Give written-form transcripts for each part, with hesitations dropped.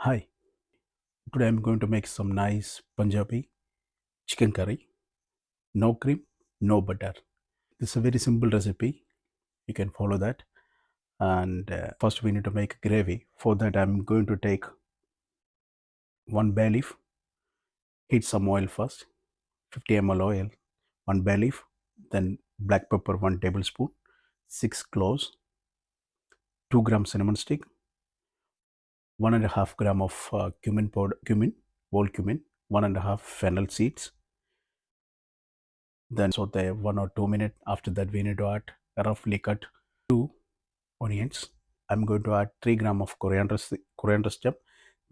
Hi, today I'm going to make some nice Punjabi chicken curry. No cream, no butter. This is a very simple recipe. You can follow that. And first, we need to make a gravy. For that, I'm going to take one bay leaf, heat some oil first, 50 ml oil, one bay leaf, then black pepper, 1 tablespoon, 6 cloves, 2 grams cinnamon stick, 1.5 gram of cumin powder, whole cumin, 1.5 fennel seeds. Then saute 1 or 2 minutes. After that, we need to add roughly cut 2 onions. I'm going to add 3 gram of coriander stem,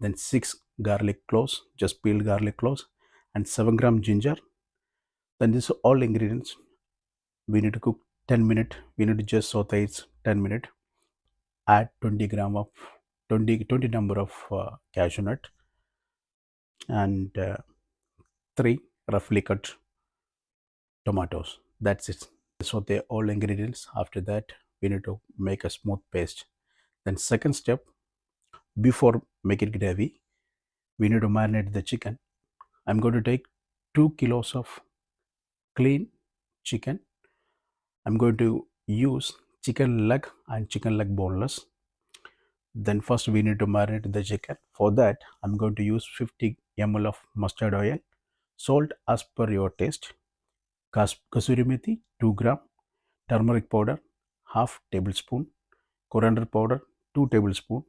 then 6 garlic cloves, just peeled garlic cloves, and 7 gram ginger. Then this all ingredients we need to cook 10 minutes. We need to just saute it 10 minutes. Add 20 number of cashew nut and 3 roughly cut tomatoes. That's it. Saute all ingredients. After that, we need to make a smooth paste. Then second step, before making gravy, we need to marinate the chicken. I'm going to take 2 kilos of clean chicken. I'm going to use chicken leg and chicken leg boneless. Then first we need to marinate the chicken. For that, I'm going to use 50 ml of mustard oil, salt as per your taste, kasuri methi 2 gram, turmeric powder half tablespoon, coriander powder 2 tablespoon,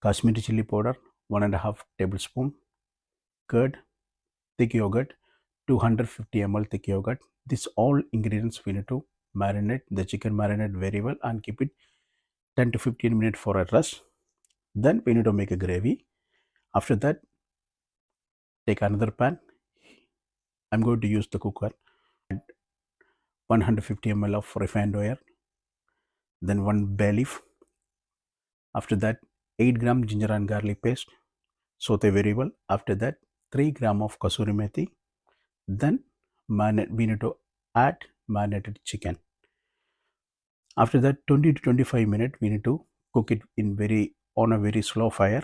Kashmiri chili powder 1.5 tablespoon, curd, thick yogurt 250 ml thick yogurt. These all ingredients we need to marinate the chicken, marinate very well and keep it 10 to 15 minutes for a rest. Then we need to make a gravy. After that, take another pan. I'm going to use the cooker. Add 150 ml of refined oil, then 1 bay leaf. After that, 8 gram ginger and garlic paste, saute very well. After that, 3 gram of kasuri methi. Then we need to add marinated chicken. After that, 20 to 25 minutes we need to cook it on a very slow fire.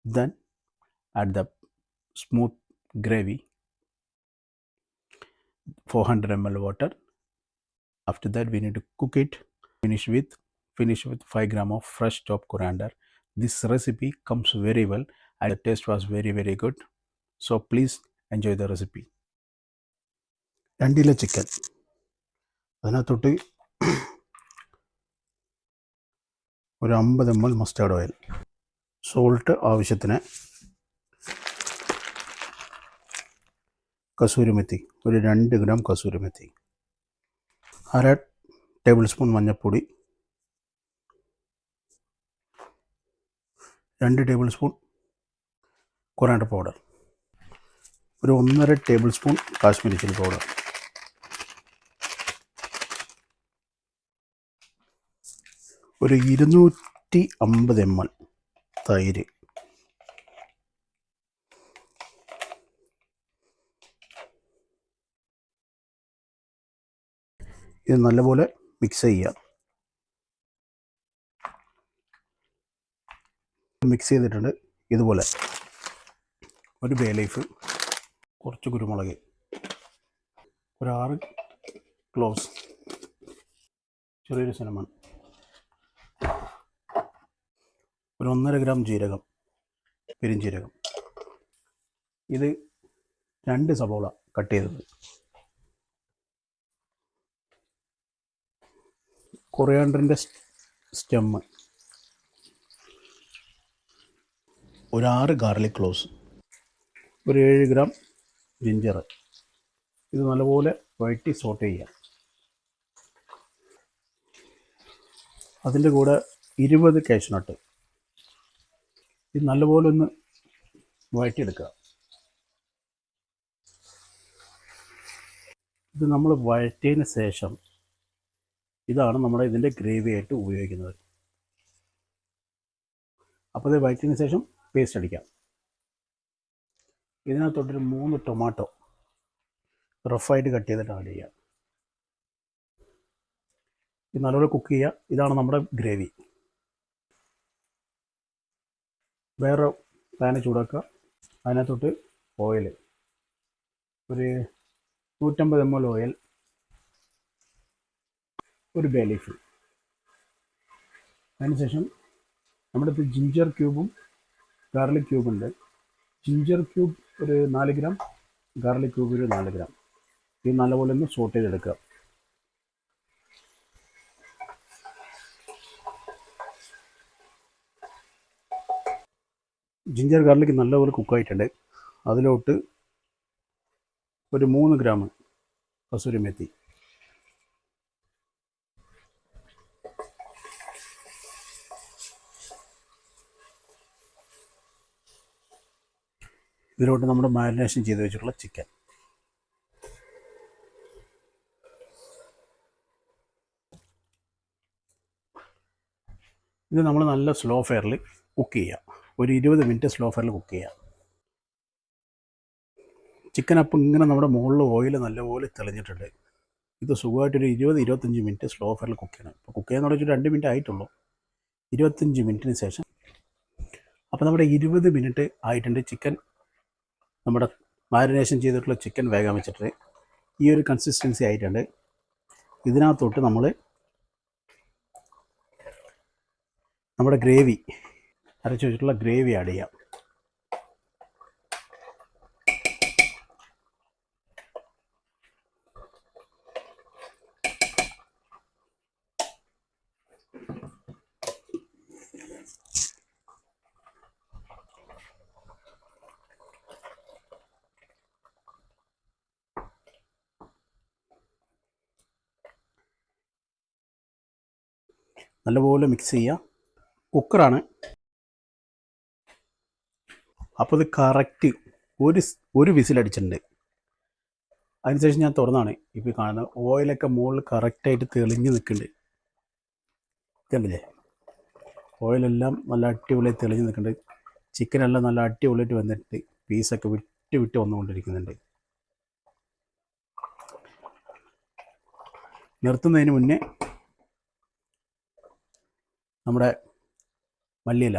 Then add the smooth gravy, 400 ml water. After that, we need to cook it. Finish with 5 gram of fresh chopped coriander. This recipe comes very well and the taste was very good. So please enjoy the recipe. രണ്ടില chicken അതിനകത്തോട്ട് ഒരു 50 ml mustard oil, salt ആവശ്യത്തിന്, കസൂരി മെത്തി ഒരു 2 gram kasuri മെത്തി, 1/2 table spoon മഞ്ഞൾപ്പൊടി, 2 table spoon coriander powder, ഒരു 1.5 table spoon Kashmiri chilli powder, ഒരു 250 ml തൈര്, ഇത് നല്ലപോലെ മിക്സ് ചെയ്യുക. മിക്സ് ചെയ്തിട്ടുണ്ട്. ഇതുപോലെ ഒരു ബേ ലീഫ്, കുറച്ച് കുരുമുളക്, ഒരു 6 ക്ലോവ്സ്, ചെറിയൊരു സിനമൺ, ഒരു 1.5 gram ജീരകം, പെരിഞ്ജീരകം, ഇത് 2 സവോള കട്ട് ചെയ്തത്, കൊറിയാണ്ടറിൻ്റെ സ്റ്റെമ്മ്, ഒരു 6 ഗാർലിക് ക്ലോവ്സ്, ഒരു 7 gram ജിഞ്ചർ. ഇത് നല്ലപോലെ വഴറ്റി സോട്ട് ചെയ്യുക. അതിൻ്റെ കൂടെ 20 കാഷ്നട്ട്. ഇത് നല്ലപോലെ ഒന്ന് വഴറ്റിയെടുക്കുക. ഇത് നമ്മൾ വഴറ്റിയതിന് ശേഷം ഇതാണ് നമ്മുടെ ഇതിൻ്റെ ഗ്രേവി ആയിട്ട് ഉപയോഗിക്കുന്നത്. അപ്പോൾ ഇത് വഴറ്റിയതിന് ശേഷം പേസ്റ്റ് അടിക്കാം. ഇതിനകത്തോട്ടൊരു 3 ടൊമാറ്റോ റഫായിട്ട് കട്ട് ചെയ്തിട്ട് ആഡ് ചെയ്യുക. ഇത് നല്ലപോലെ കുക്ക് ചെയ്യുക. ഇതാണ് നമ്മുടെ ഗ്രേവി. വേറെ പാന് ചൂടാക്കുക. അതിനകത്തോട്ട് ഓയിൽ, ഒരു 150 ml ഓയിൽ, ഒരു ബേ ലീഫ്. അതിനുശേഷം നമ്മുടെ അടുത്ത് ജിഞ്ചർ ക്യൂബും ഗാർലിക് ക്യൂബുണ്ട്. ജിഞ്ചർ ക്യൂബ് ഒരു 4 ഗ്രാം, ഗാർലിക് ക്യൂബ് ഒരു 4 ഗ്രാം. ഇത് നല്ലപോലെ ഒന്ന് സോട്ട് ചെയ്തെടുക്കുക. ജിഞ്ചർ ഗാർലിക് നല്ലപോലെ കുക്കായിട്ടുണ്ട്. അതിലോട്ട് ഒരു 3 ഗ്രാം കസൂരി മെത്തി, ഇതിലോട്ട് നമ്മുടെ മാരിനേഷൻ ചെയ്ത് വെച്ചിട്ടുള്ള ചിക്കൻ, ഇത് നമ്മൾ നല്ല സ്ലോ ഫയറിൽ കുക്ക് ചെയ്യുക. ഒരു 20 മിനിറ്റ് സ്ലോ ഫയറിൽ കുക്ക് ചെയ്യുക. ചിക്കൻ അപ്പം ഇങ്ങനെ നമ്മുടെ മുകളിൽ ഓയിൽ നല്ലപോലെ തെളിഞ്ഞിട്ടുണ്ട്. ഇത് സുഖമായിട്ടൊരു 20-25 മിനിറ്റ് സ്ലോ ഫയറിൽ കുക്ക് ചെയ്യണം. ഇപ്പോൾ കുക്ക് ചെയ്യാൻ തുടങ്ങിയിട്ട് 2 മിനിറ്റ് ആയിട്ടുള്ളൂ. 25 മിനിറ്റിന് ശേഷം, അപ്പോൾ നമ്മുടെ 20 മിനിറ്റ് ആയിട്ടുണ്ട്. ചിക്കൻ, നമ്മുടെ മാരിനേഷൻ ചെയ്തിട്ടുള്ള ചിക്കൻ വേഗം വെച്ചിട്ട് ഈ ഒരു കൺസിസ്റ്റൻസി ആയിട്ടുണ്ട്. ഇതിനകത്തോട്ട് നമ്മൾ നമ്മുടെ ഗ്രേവി, അരച്ച് വെച്ചിട്ടുള്ള ഗ്രേവി ആഡ് ചെയ്യാം. നല്ലപോലെ മിക്സ് ചെയ്യുക. കുക്കറാണ്, അപ്പോൾ ഇത് കറക്റ്റ് ഒരു വിസിലടിച്ചിട്ടുണ്ട്. അതിനുശേഷം ഞാൻ തുറന്നാണ് ഇപ്പോൾ കാണുന്നത്. ഓയിലൊക്കെ മുകളിൽ കറക്റ്റായിട്ട് തെളിഞ്ഞ് നിൽക്കുന്നുണ്ട്. കണ്ടില്ലേ, ഓയിലെല്ലാം നല്ല അടിപൊളിയായി തെളിഞ്ഞ് നിൽക്കുന്നുണ്ട്. ചിക്കനെല്ലാം നല്ല അടിപൊളിയായിട്ട് വന്നിട്ട് പീസൊക്കെ വിട്ട് വിട്ട് വന്നുകൊണ്ടിരിക്കുന്നുണ്ട്. നിർത്തുന്നതിന് മുന്നേ നമ്മുടെ മല്ലിയില